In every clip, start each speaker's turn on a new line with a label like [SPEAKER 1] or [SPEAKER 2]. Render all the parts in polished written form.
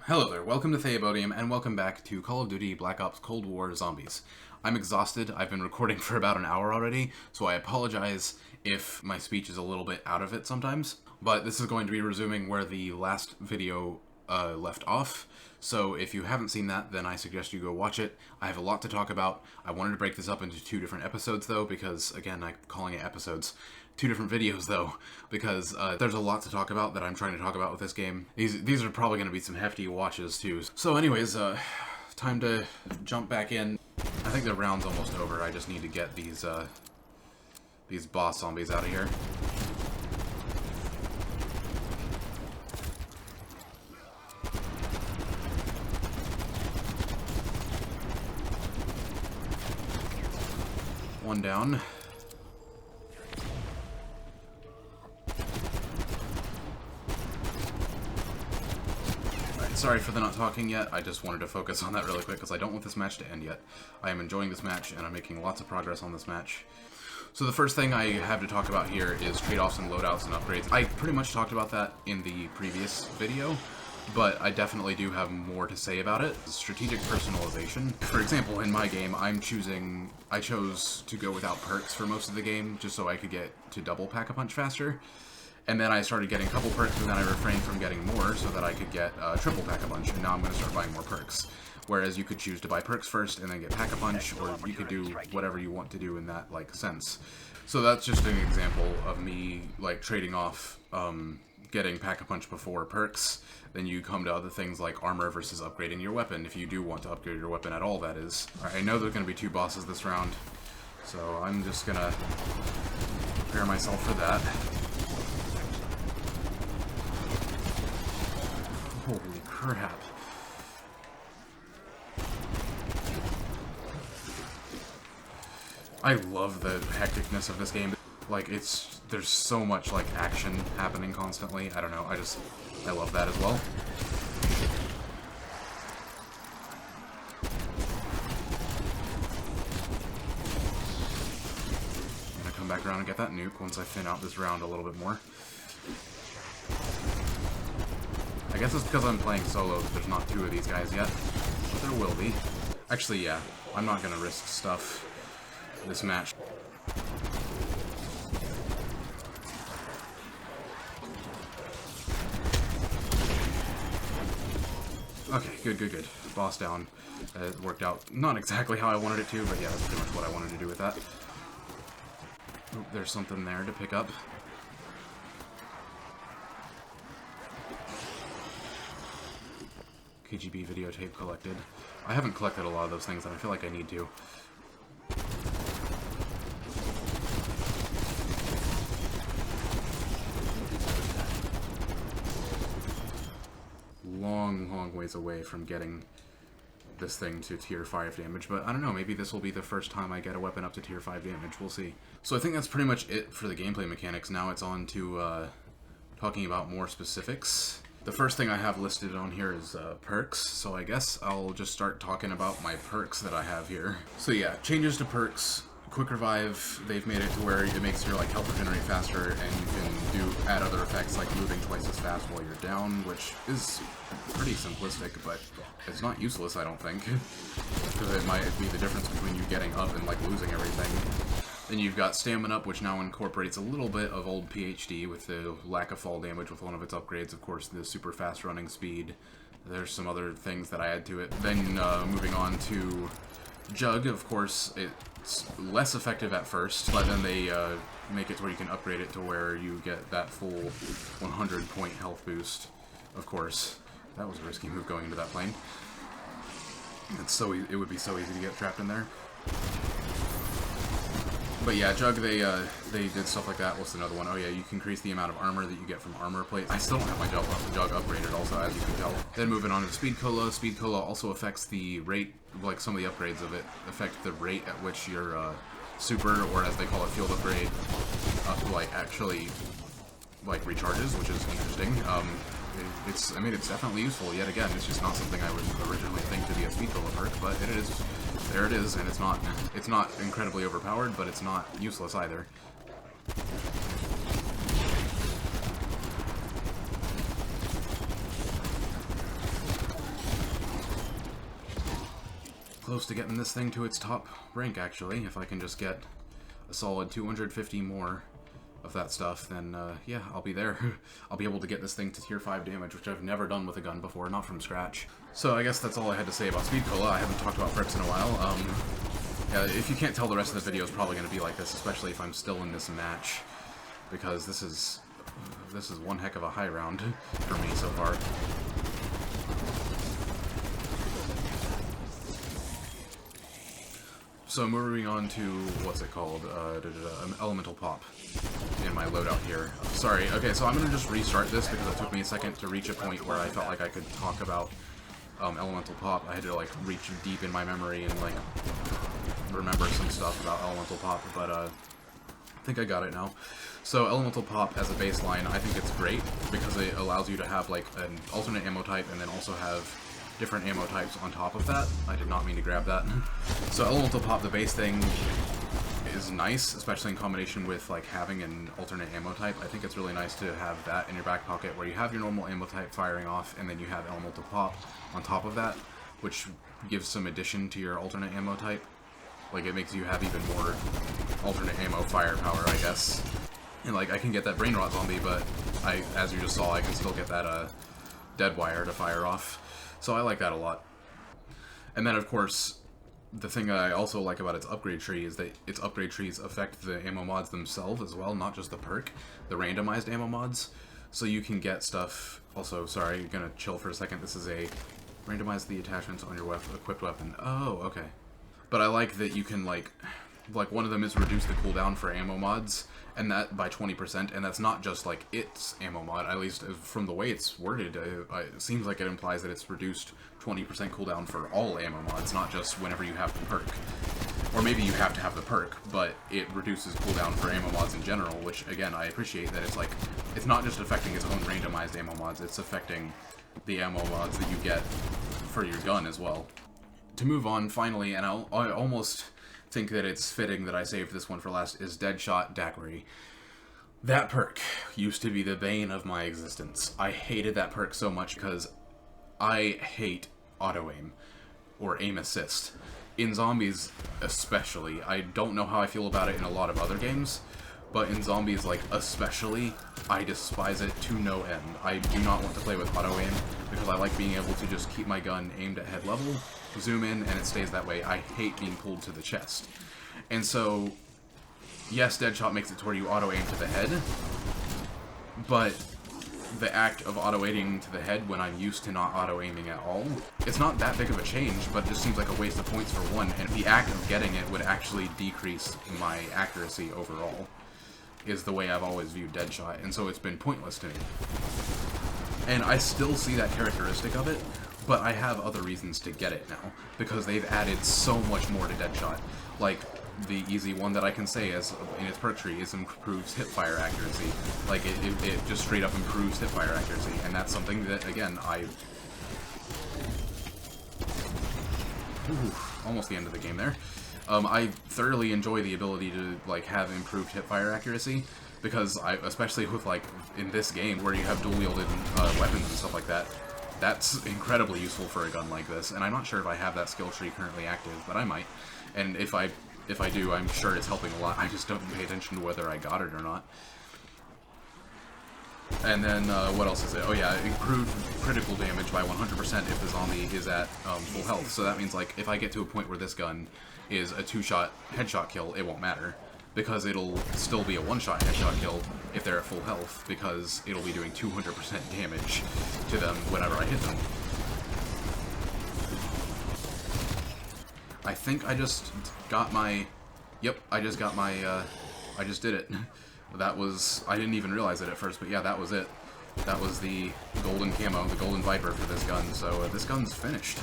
[SPEAKER 1] Hello there, welcome to Theobodium, and welcome back to Call of Duty Black Ops Cold War Zombies. I'm exhausted. I've been recording for about an hour already, so I apologize if my speech is a little bit out of it sometimes. But this is going to be resuming where the last video left off, so if you haven't seen that, then I suggest you go watch it. I have a lot to talk about. I wanted to break this up into two different episodes, though, because, again, I'm calling it episodes. Two different videos, though, because there's a lot to talk about that I'm trying to talk about with this game. These are probably going to be some hefty watches, too. So anyways, time to jump back in. I think the round's almost over. I just need to get these boss zombies out of here. One down. Sorry for the not talking yet, I just wanted to focus on that really quick because I don't want this match to end yet. I am enjoying this match and I'm making lots of progress on this match. So the first thing I have to talk about here is trade-offs and loadouts and upgrades. I pretty much talked about that in the previous video, but I definitely do have more to say about it. Strategic personalization. For example, in my game, I chose to go without perks for most of the game just so I could get to double Pack-a-Punch faster. And then I started getting a couple perks, and then I refrained from getting more so that I could get triple Pack-a-Punch, and now I'm going to start buying more perks. Whereas you could choose to buy perks first and then get Pack-a-Punch, or you could do whatever you want to do in that sense. So that's just an example of me trading off getting Pack-a-Punch before perks. Then you come to other things like armor versus upgrading your weapon, if you do want to upgrade your weapon at all, that is. Alright, I know there's going to be two bosses this round, so I'm just going to prepare myself for that. Holy crap. I love the hecticness of this game. There's so much, action happening constantly. I don't know, I love that as well. I'm gonna come back around and get that nuke once I thin out this round a little bit more. I guess it's because I'm playing solo that there's not two of these guys yet, but there will be. Actually, yeah, I'm not gonna risk stuff this match. Okay, good. Boss down. It worked out not exactly how I wanted it to, but yeah, that's pretty much what I wanted to do with that. Oh, there's something there to pick up. KGB videotape collected. I haven't collected a lot of those things, and I feel like I need to. Long ways away from getting this thing to tier 5 damage, but I don't know, maybe this will be the first time I get a weapon up to tier 5 damage, we'll see. So I think that's pretty much it for the gameplay mechanics. Now it's on to talking about more specifics. The first thing I have listed on here is perks, so I guess I'll just start talking about my perks that I have here. So yeah, changes to perks. Quick Revive, they've made it to where it makes your health regenerate faster, and you can add other effects like moving twice as fast while you're down, which is pretty simplistic, but it's not useless, I don't think, because it might be the difference between you getting up and losing everything. Then you've got Stamina Up, which now incorporates a little bit of old PhD with the lack of fall damage with one of its upgrades, of course, the super fast running speed. There's some other things that I add to it. Then moving on to Jug, of course, it's less effective at first, but then they make it to where you can upgrade it to where you get that full 100-point health boost, of course. That was a risky move going into that plane. It would be so easy to get trapped in there. But yeah, Jug, they did stuff like that. What's another one? Oh yeah, you can increase the amount of armor that you get from armor plates. I still don't have my Jug upgraded also, as you can tell. Then moving on to Speed Cola. Speed Cola also affects the rate, some of the upgrades of it affect the rate at which your super, or as they call it, field upgrade, actually recharges, which is interesting. It's definitely useful. Yet again, it's just not something I would originally think to be a Speed Cola perk, but it is. There it is, and it's not incredibly overpowered, but it's not useless either. close to getting this thing to its top rank, actually. If I can just get a solid 250 more of that stuff, then yeah, I'll be there. I'll be able to get this thing to tier 5 damage, which I've never done with a gun before, not from scratch. So I guess that's all I had to say about Speed Cola. I haven't talked about perks in a while. Yeah, if you can't tell, the rest of the video is probably going to be like this, especially if I'm still in this match, because this is one heck of a high round for me so far. So moving on to, what's it called, Elemental Pop in my loadout here. Sorry, okay, so I'm going to just restart this because it took me a second to reach a point where I felt like I could talk about Elemental Pop. I had to, like, reach deep in my memory and, like, remember some stuff about Elemental Pop, but, I think I got it now. So Elemental Pop as a baseline, I think it's great because it allows you to have, like, an alternate ammo type and then also have different ammo types on top of that. I did not mean to grab that. So Elemental Pop, the base thing, is nice, especially in combination with like having an alternate ammo type. I think it's really nice to have that in your back pocket where you have your normal ammo type firing off and then you have Elemental Pop on top of that, which gives some addition to your alternate ammo type. Like, it makes you have even more alternate ammo firepower, I guess. And like, I can get that Brain Rot Zombie, but as you just saw, I can still get that Dead Wire to fire off. So I like that a lot. And then, of course, the thing that I also like about its upgrade tree is that its upgrade trees affect the ammo mods themselves as well, not just the perk, the randomized ammo mods. So you can get stuff... Also, sorry, gonna chill for a second. This is a randomize the attachments on your equipped weapon. Oh, okay. But I like that you can, like one of them is reduce the cooldown for ammo mods, and that by 20%, and that's not just, like, its ammo mod, at least from the way it's worded, it seems like it implies that it's reduced 20% cooldown for all ammo mods, not just whenever you have the perk. Or maybe you have to have the perk, but it reduces cooldown for ammo mods in general, which, again, I appreciate that it's, like, it's not just affecting its own randomized ammo mods, it's affecting the ammo mods that you get for your gun as well. To move on, finally, and I almost think that it's fitting that I saved this one for last, is Deadshot Daiquiri. That perk used to be the bane of my existence. I hated that perk so much because I hate auto-aim, or aim assist. In zombies especially. I don't know how I feel about it in a lot of other games, but in zombies, like, especially, I despise it to no end. I do not want to play with auto-aim because I like being able to just keep my gun aimed at head level, zoom in, and it stays that way. I hate being pulled to the chest. And so, yes, Deadshot makes it to where you auto-aim to the head, but the act of auto-aiming to the head when I'm used to not auto-aiming at all, it's not that big of a change, but it just seems like a waste of points for one, and the act of getting it would actually decrease my accuracy overall, is the way I've always viewed Deadshot, and so it's been pointless to me. And I still see that characteristic of it, but I have other reasons to get it now, because they've added so much more to Deadshot. Like, the easy one that I can say is, in its perk tree, is improves hipfire accuracy. Like, it just straight up improves hipfire accuracy, and that's something that, again, almost the end of the game there. I thoroughly enjoy the ability to, like, have improved hipfire accuracy, because especially with, like, in this game, where you have dual-wielded weapons and stuff like that, that's incredibly useful for a gun like this, and I'm not sure if I have that skill tree currently active, but I might. And if I do, I'm sure it's helping a lot. I just don't pay attention to whether I got it or not. And then, what else is it? Oh yeah, improved critical damage by 100% if the zombie is at full health. So that means, like, if I get to a point where this gun is a 2-shot headshot kill, it won't matter, because it'll still be a 1-shot headshot kill if they're at full health, because it'll be doing 200% damage to them whenever I hit them. I think I just got my... Yep, I just got my... I just did it. That was... I didn't even realize it at first, but yeah, that was it. That was the golden camo, the golden Viper for this gun, so this gun's finished.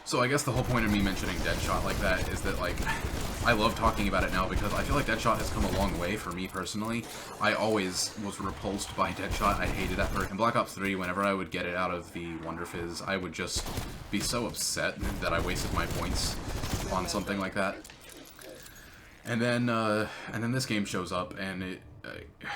[SPEAKER 1] So I guess the whole point of me mentioning Deadshot like that is that, like, I love talking about it now because I feel like Deadshot has come a long way for me personally. I always was repulsed by Deadshot. I hated that perk. In Black Ops 3, whenever I would get it out of the Wonder Fizz, I would just be so upset that I wasted my points on something like that. And then this game shows up, and it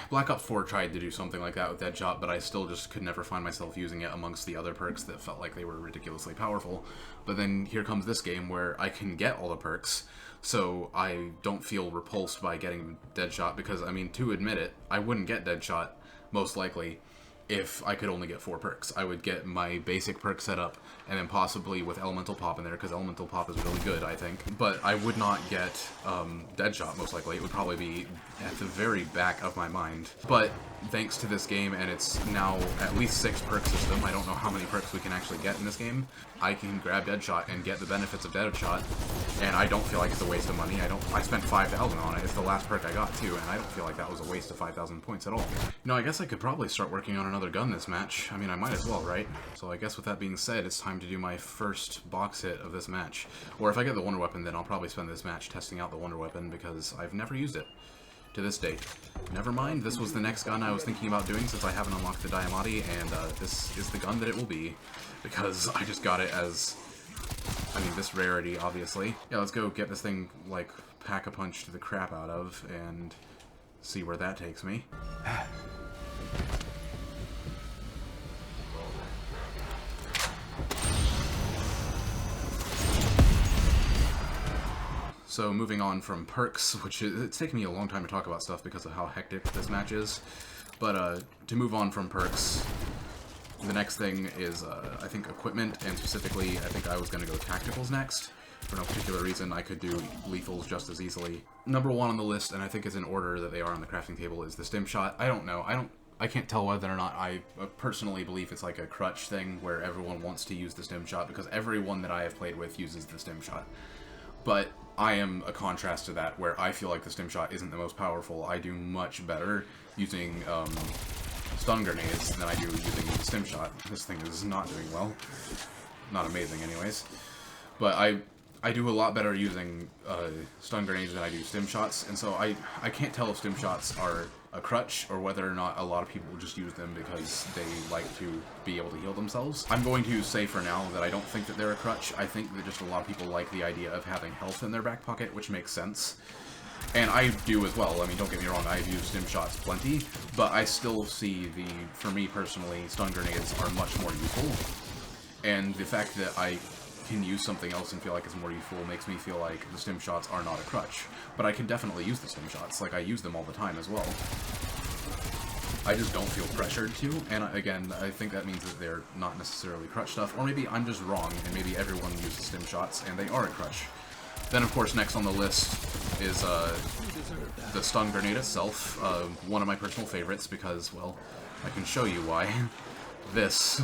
[SPEAKER 1] Black Ops 4 tried to do something like that with Deadshot, but I still just could never find myself using it amongst the other perks that felt like they were ridiculously powerful. But then here comes this game where I can get all the perks, so I don't feel repulsed by getting Deadshot, because, I mean, to admit it, I wouldn't get Deadshot, most likely, if I could only get 4 perks. I would get my basic perk setup, and then possibly with Elemental Pop in there, because Elemental Pop is really good, I think. But I would not get Deadshot, most likely. It would probably be at the very back of my mind. But thanks to this game, and it's now at least 6 perk system, I don't know how many perks we can actually get in this game, I can grab Deadshot and get the benefits of Deadshot, and I don't feel like it's a waste of money. I spent 5,000 on it. It's the last perk I got, too, and I don't feel like that was a waste of 5,000 points at all. You know, I guess I could probably start working on another gun this match. I mean, I might as well, right? So I guess with that being said, it's time to do my first box hit of this match. Or if I get the Wonder Weapon, then I'll probably spend this match testing out the Wonder Weapon, because I've never used it to this date. Never mind, this was the next gun I was thinking about doing since I haven't unlocked the Diamante, and this is the gun that it will be, because I just got it as, I mean, this rarity, obviously. Yeah, let's go get this thing, like, pack-a-punch to the crap out of, and see where that takes me. So moving on from perks, which it's taken me a long time to talk about stuff because of how hectic this match is, but to move on from perks, the next thing is, I think, equipment, and specifically, I think I was going to go tacticals next. For no particular reason, I could do lethals just as easily. Number 1 on the list, and I think it's in order that they are on the crafting table, is the stim shot. I don't know. I can't tell whether or not I personally believe it's like a crutch thing where everyone wants to use the stim shot, because everyone that I have played with uses the stim shot. But I am a contrast to that, where I feel like the stim shot isn't the most powerful. I do much better using stun grenades than I do using the stim shot. This thing is not doing well. Not amazing, anyways. But I do a lot better using stun grenades than I do stim shots, and so I can't tell if stim shots are a crutch or whether or not a lot of people just use them because they like to be able to heal themselves. I'm going to say for now that I don't think that they're a crutch. I think that just a lot of people like the idea of having health in their back pocket, which makes sense. And I do as well. I mean, don't get me wrong, I've used stim shots plenty, but I still see for me personally, stun grenades are much more useful. And the fact that I can use something else and feel like it's more useful makes me feel like the stim shots are not a crutch. But I can definitely use the stim shots, like I use them all the time as well. I just don't feel pressured to, and again, I think that means that they're not necessarily crutch stuff, or maybe I'm just wrong, and maybe everyone uses stim shots, and they are a crutch. Then, of course, next on the list is the stun grenade itself, one of my personal favorites, because, well, I can show you why. This.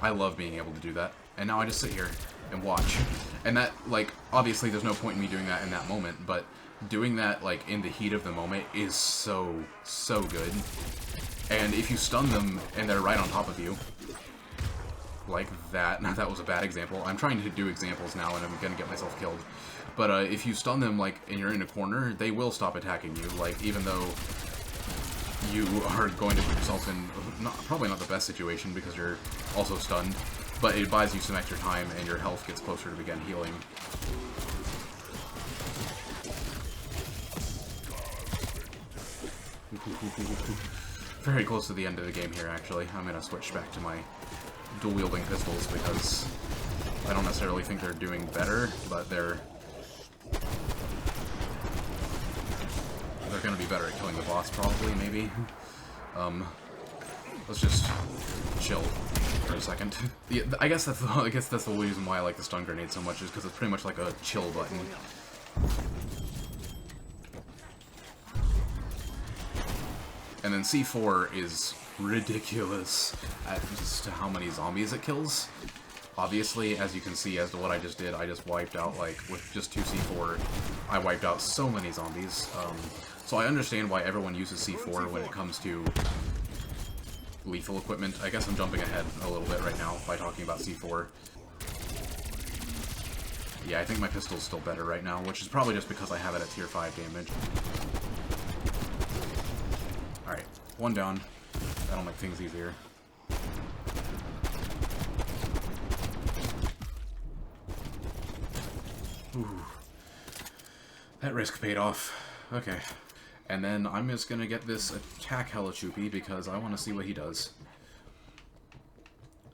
[SPEAKER 1] I love being able to do that, and now I just sit here and watch. And that, like, obviously there's no point in me doing that in that moment, but doing that, like, in the heat of the moment is so, so good. And if you stun them and they're right on top of you, like that, now that was a bad example. I'm trying to do examples now and I'm gonna get myself killed. But if you stun them, like, and you're in a corner, they will stop attacking you, like, even though you are going to put yourself in probably not the best situation because you're also stunned, but it buys you some extra time and your health gets closer to begin healing. Very close to the end of the game here, actually. I'm going to switch back to my dual-wielding pistols because I don't necessarily think they're doing better, but they're going to be better at killing the boss, probably, maybe. Let's just chill for a second. Yeah, I guess that's the reason why I like the stun grenade so much, is because it's pretty much like a chill button. And then C4 is ridiculous at just how many zombies it kills. Obviously, as you can see, as to what I just did, I just wiped out, like, with just 2 C4, I wiped out so many zombies. So I understand why everyone uses C4 when it comes to lethal equipment. I guess I'm jumping ahead a little bit right now by talking about C4. Yeah, I think my pistol's still better right now, which is probably just because I have it at tier 5 damage. Alright, 1 down. That'll make things easier. Ooh. That risk paid off. Okay. And then I'm just gonna get this attack Helichoopy because I want to see what he does.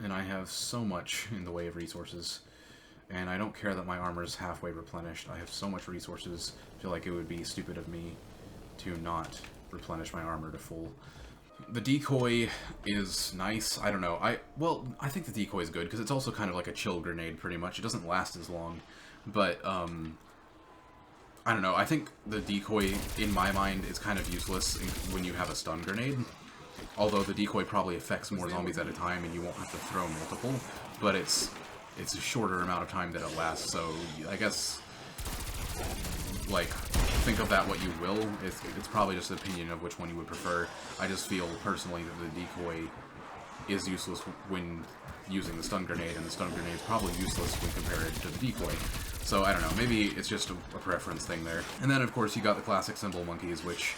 [SPEAKER 1] And I have so much in the way of resources. And I don't care that my armor is halfway replenished. I have so much resources. I feel like it would be stupid of me to not replenish my armor to full. The decoy is nice. I don't know. I think the decoy is good because it's also kind of like a chill grenade pretty much. It doesn't last as long. But, I don't know. I think the decoy, in my mind, is kind of useless when you have a stun grenade. Although the decoy probably affects more zombies at a time and you won't have to throw multiple. But it's a shorter amount of time that it lasts, so I guess, like, think of that what you will. It's probably just an opinion of which one you would prefer. I just feel, personally, that the decoy is useless when using the stun grenade, and the stun grenade is probably useless when compared to the decoy. So, I don't know, maybe it's just a preference thing there. And then, of course, you got the classic symbol monkeys, which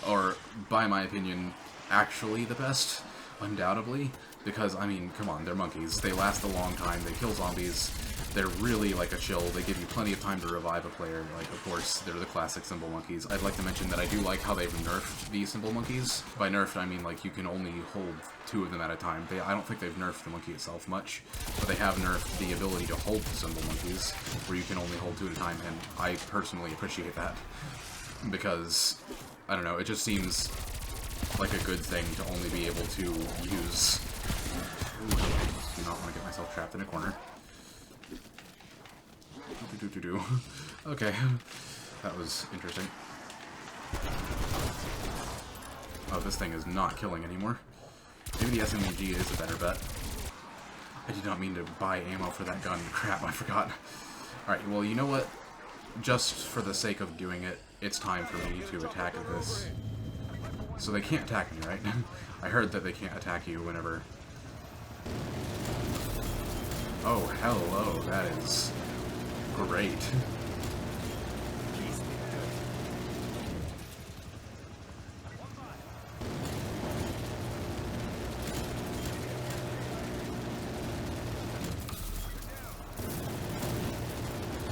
[SPEAKER 1] are, by my opinion, actually the best, undoubtedly. Because, I mean, come on, they're monkeys. They last a long time, they kill zombies, they're really like a chill, they give you plenty of time to revive a player. Like, of course, they're the classic symbol monkeys. I'd like to mention that I do like how they've nerfed the symbol monkeys. By nerfed, I mean, like, you can only hold 2 of them at a time. I don't think they've nerfed the monkey itself much, but they have nerfed the ability to hold the symbol monkeys, where you can only hold 2 at a time, and I personally appreciate that. Because, I don't know, it just seems like a good thing to only be able to use... Ooh, I do not want to get myself trapped in a corner. Okay, that was interesting. Oh, this thing is not killing anymore. Maybe the SMG is a better bet. I did not mean to buy ammo for that gun. Crap, I forgot. Alright, well, you know what? Just for the sake of doing it, it's time for me to attack this. So they can't attack me, right? I heard that they can't attack you whenever... Oh, hello, that is great. I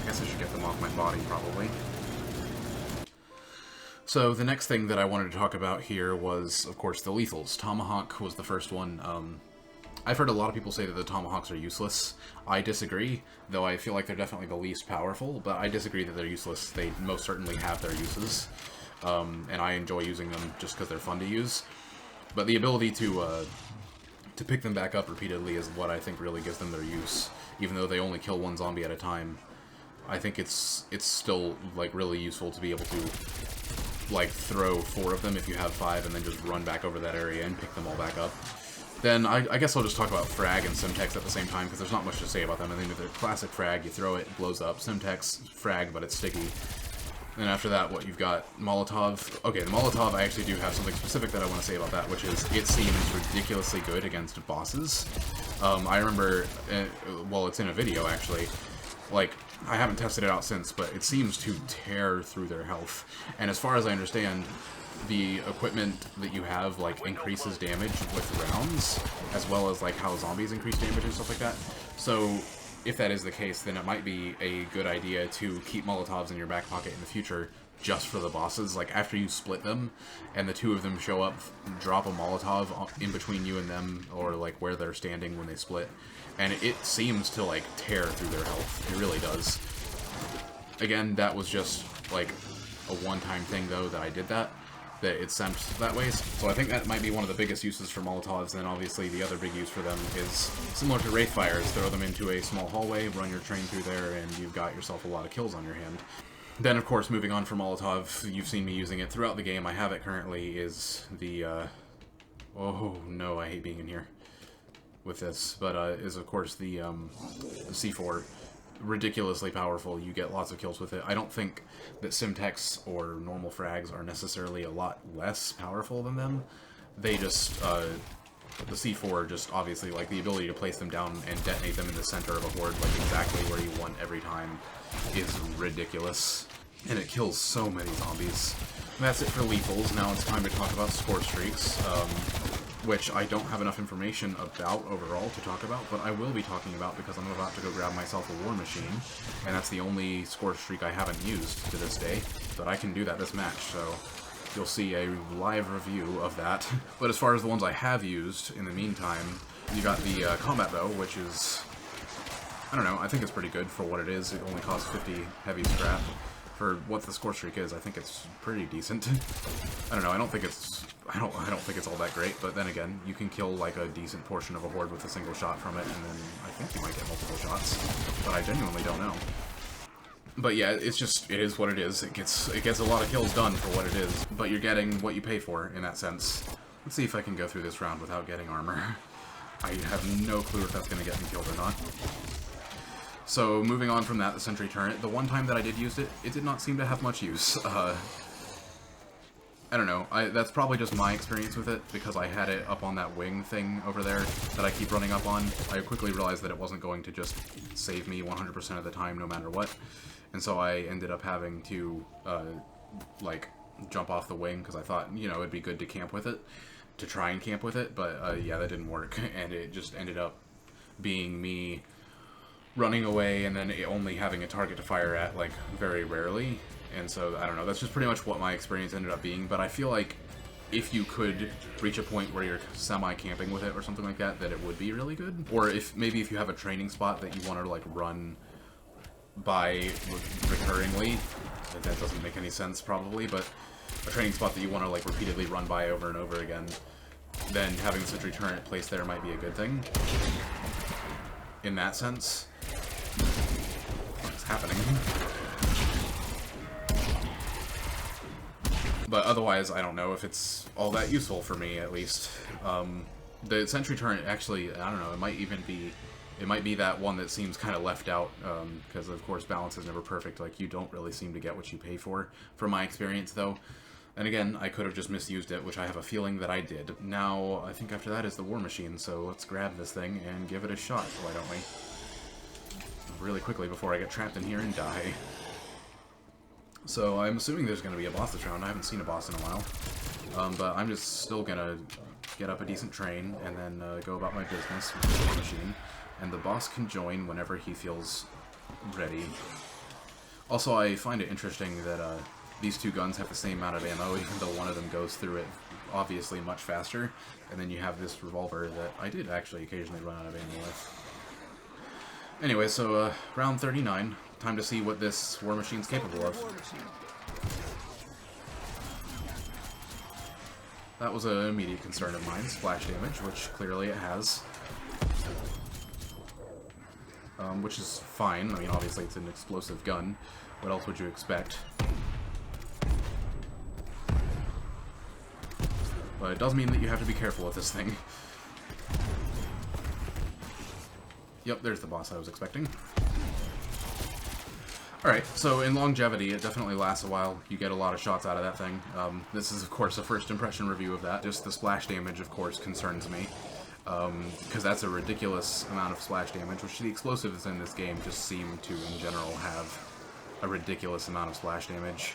[SPEAKER 1] guess I should get them off my body, probably. So the next thing that I wanted to talk about here was, of course, the lethals. Tomahawk was the first one. I've heard a lot of people say that the Tomahawks are useless. I disagree, though I feel like they're definitely the least powerful, but I disagree that they're useless. They most certainly have their uses, and I enjoy using them just because they're fun to use. But the ability to pick them back up repeatedly is what I think really gives them their use, even though they only kill 1 zombie at a time. I think it's still, like, really useful to be able to, like, throw 4 of them if you have 5, and then just run back over that area and pick them all back up. Then I guess I'll just talk about Frag and Semtex at the same time, because there's not much to say about them. I think they're classic Frag, you throw it, it blows up. Semtex, Frag, but it's sticky. Then after that, what you've got, Molotov. Okay, the Molotov, I actually do have something specific that I want to say about that, which is it seems ridiculously good against bosses. I remember, well, it's in a video, actually. Like, I haven't tested it out since, but it seems to tear through their health. And as far as I understand, the equipment that you have, like, increases damage with rounds, as well as, like, how zombies increase damage and stuff like that. So, if that is the case, then it might be a good idea to keep Molotovs in your back pocket in the future, just for the bosses. Like, after you split them, and the 2 of them show up, drop a Molotov in between you and them, or, like, where they're standing when they split, and it seems to, like, tear through their health. It really does. Again, that was just, like, a one-time thing, though, that I did that it semped that way. So I think that might be one of the biggest uses for Molotovs, and obviously the other big use for them is similar to Wraithfires. Throw them into a small hallway, run your train through there, and you've got yourself a lot of kills on your hand. Then, of course, moving on from Molotov, you've seen me using it throughout the game. I have it currently, is the, oh no, I hate being in here with this, but is, of course, the C4. Ridiculously powerful. You get lots of kills with it. I don't think that Semtex or normal frags are necessarily a lot less powerful than them. They just, the C4 just obviously, like, the ability to place them down and detonate them in the center of a horde, like, exactly where you want every time, is ridiculous. And it kills so many zombies. And that's it for lethals. Now it's time to talk about score streaks. which I don't have enough information about overall to talk about, but I will be talking about because I'm about to go grab myself a war machine, and that's the only score streak I haven't used to this day, but I can do that this match, so you'll see a live review of that. But as far as the ones I have used in the meantime, you got the combat bow, which is, I don't know, I think it's pretty good for what it is. It only costs 50 heavy scrap. For what the score streak is, I think it's pretty decent. I don't know, I don't think it's all that great, but then again, you can kill like a decent portion of a horde with a single shot from it, and then I think you might get multiple shots, but I genuinely don't know. But yeah, it is what it is. It gets a lot of kills done for what it is, but you're getting what you pay for in that sense. Let's see if I can go through this round without getting armor. I have no clue if that's going to get me killed or not. So, moving on from that, the Sentry Turret, the one time that I did use it, it did not seem to have much use. I don't know, that's probably just my experience with it, because I had it up on that wing thing over there that I keep running up on. I quickly realized that it wasn't going to just save me 100% of the time, no matter what. And so I ended up having to, like, jump off the wing, because I thought, you know, it'd be good to camp with it, to try and camp with it, but, yeah, that didn't work, and it just ended up being me running away and then only having a target to fire at, like, very rarely. And so, I don't know, that's just pretty much what my experience ended up being, but I feel like if you could reach a point where you're semi-camping with it or something like that, that it would be really good. Or maybe if you have a training spot that you want to, like, run by recurringly, that doesn't make any sense probably, but a training spot that you want to, like, repeatedly run by over and over again, then having the Sentry Turret placed there might be a good thing. In that sense. What's happening? But otherwise, I don't know if it's all that useful for me, at least. The Sentry Turret, actually, I don't know, it might be that one that seems kind of left out, because of course balance is never perfect. Like, you don't really seem to get what you pay for, from my experience, though. And again, I could have just misused it, which I have a feeling that I did. Now, I think after that is the war machine, so let's grab this thing and give it a shot, why don't we? Really quickly before I get trapped in here and die. So I'm assuming there's going to be a boss this round. I haven't seen a boss in a while. But I'm just still going to get up a decent train and then go about my business with the war machine. And the boss can join whenever he feels ready. Also, I find it interesting that these two guns have the same amount of ammo, even though one of them goes through it obviously much faster. And then you have this revolver that I did actually occasionally run out of ammo with. Anyway, so round 39. Time to see what this war machine's capable of. That was an immediate concern of mine, splash damage, which clearly it has. Which is fine. I mean, obviously it's an explosive gun. What else would you expect? But it does mean that you have to be careful with this thing. Yep, there's the boss I was expecting. Alright, so in longevity, it definitely lasts a while. You get a lot of shots out of that thing. This is, of course, a first impression review of that. Just the splash damage, of course, concerns me. Because that's a ridiculous amount of splash damage, which the explosives in this game just seem to, in general, have a ridiculous amount of splash damage.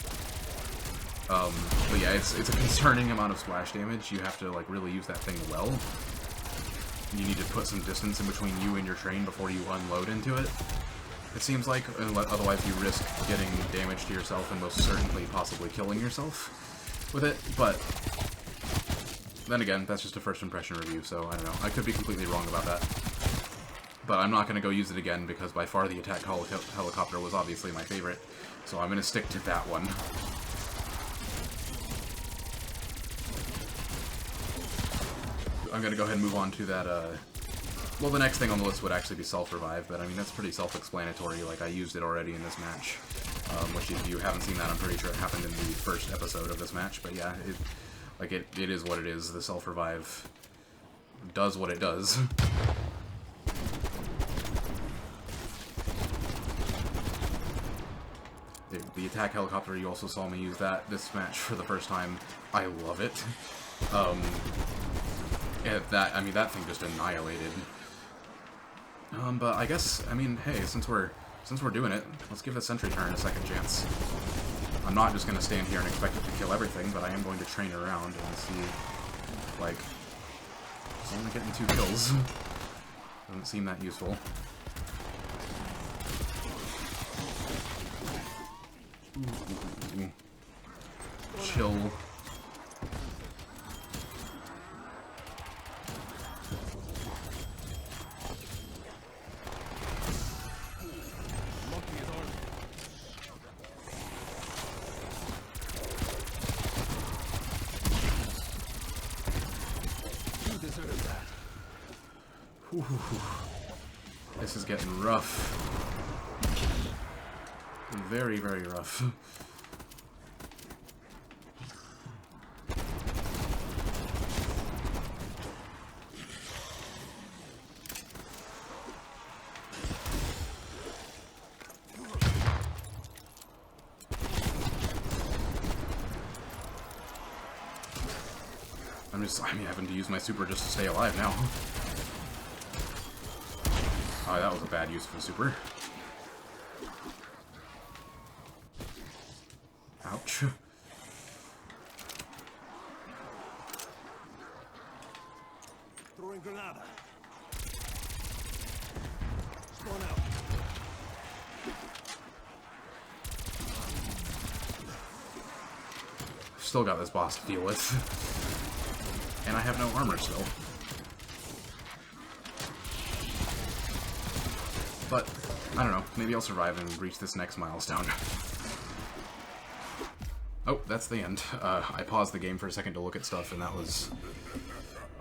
[SPEAKER 1] But yeah, it's a concerning amount of splash damage. You have to, like, really use that thing well. You need to put some distance in between you and your train before you unload into it. It seems like, otherwise you risk getting damage to yourself and most certainly possibly killing yourself with it, but then again, that's just a first impression review, so I don't know. I could be completely wrong about that. But I'm not going to go use it again because by far the attack helicopter was obviously my favorite, so I'm going to stick to that one. I'm going to go ahead and move on to that, well, the next thing on the list would actually be self-revive, but I mean, that's pretty self-explanatory. Like, I used it already in this match, which if you haven't seen that, I'm pretty sure it happened in the first episode of this match, but yeah, it is what it is. The self-revive does what it does. The attack helicopter, you also saw me use that this match for the first time. I love it. Yeah, that thing just annihilated. But I guess, I mean, hey, since we're doing it, let's give the Sentry Turret a second chance. I'm not just gonna stand here and expect it to kill everything, but I am going to train around and see, like, It's only getting 2 kills. Doesn't seem that useful. Ooh. Chill. Ooh. This is getting rough. Very, very rough. I'm having to use my super just to stay alive now. Oh, that was a bad use of a super. Ouch.
[SPEAKER 2] Throwing Grenada. Spawn out.
[SPEAKER 1] Still got this boss to deal with. And I have no armor still. But, I don't know, maybe I'll survive and reach this next milestone. Oh, that's the end. I paused the game for a second to look at stuff, and that was...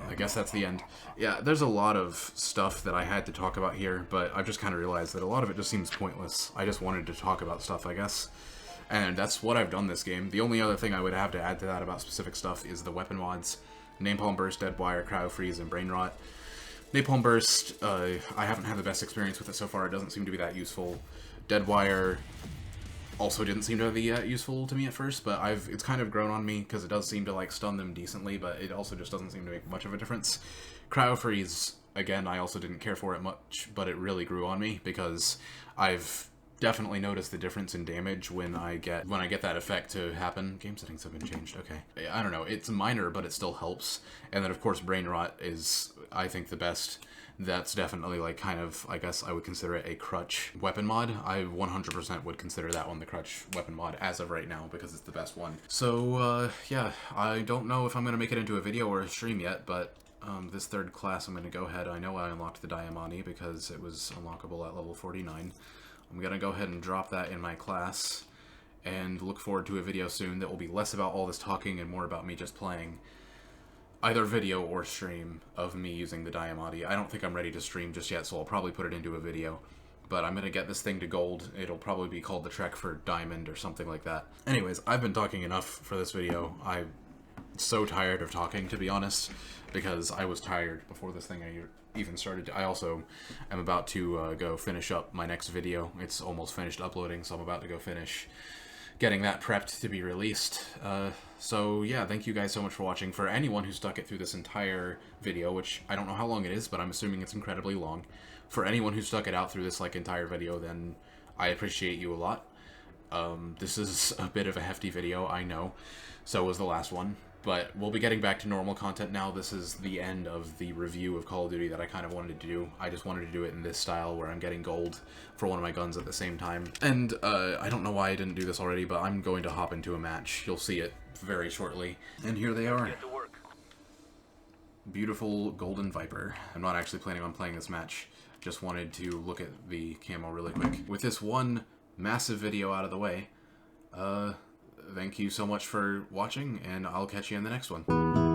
[SPEAKER 1] I guess that's the end. Yeah, there's a lot of stuff that I had to talk about here, but I've just kind of realized that a lot of it just seems pointless. I just wanted to talk about stuff, I guess. And that's what I've done this game. The only other thing I would have to add to that about specific stuff is the weapon mods. Napalm Burst, Dead Wire, Cryo Freeze, and Brain Rot. Napalm Burst, I haven't had the best experience with it so far. It doesn't seem to be that useful. Dead Wire also didn't seem to be that useful to me at first, but it's kind of grown on me because it does seem to like stun them decently, but it also just doesn't seem to make much of a difference. Cryo Freeze, again, I also didn't care for it much, but it really grew on me because I've definitely noticed the difference in damage when I get that effect to happen. Game settings have been changed. Okay. I don't know. It's minor, but it still helps. And then, of course, Brain Rot is, I think, the best. That's definitely, like, kind of, I guess I would consider it a crutch weapon mod. I 100% would consider that one the crutch weapon mod as of right now because it's the best one. So, yeah, I don't know if I'm going to make it into a video or a stream yet, but this third class I'm going to go ahead. I know I unlocked the Diamante because it was unlockable at level 49. I'm going to go ahead and drop that in my class and look forward to a video soon that will be less about all this talking and more about me just playing either video or stream of me using the Diamante. I don't think I'm ready to stream just yet, so I'll probably put it into a video. But I'm going to get this thing to gold. It'll probably be called the Trek for Diamond or something like that. Anyways, I've been talking enough for this video. I'm so tired of talking, to be honest, because I was tired before this thing even started. I also am about to go finish up my next video. It's almost finished uploading, so I'm about to go finish getting that prepped to be released. So yeah, thank you guys so much for watching. For anyone who stuck it through this entire video, which I don't know how long it is, but I'm assuming it's incredibly long. For anyone who stuck it out through this like entire video, then I appreciate you a lot. This is a bit of a hefty video, I know. So was the last one. But we'll be getting back to normal content now. This is the end of the review of Call of Duty that I kind of wanted to do. I just wanted to do it in this style where I'm getting gold for one of my guns at the same time. And I don't know why I didn't do this already, but I'm going to hop into a match. You'll see it very shortly. And here they are. Beautiful Golden Viper. I'm not actually planning on playing this match. Just wanted to look at the camo really quick. With this one massive video out of the way, thank you so much for watching, and I'll catch you in the next one.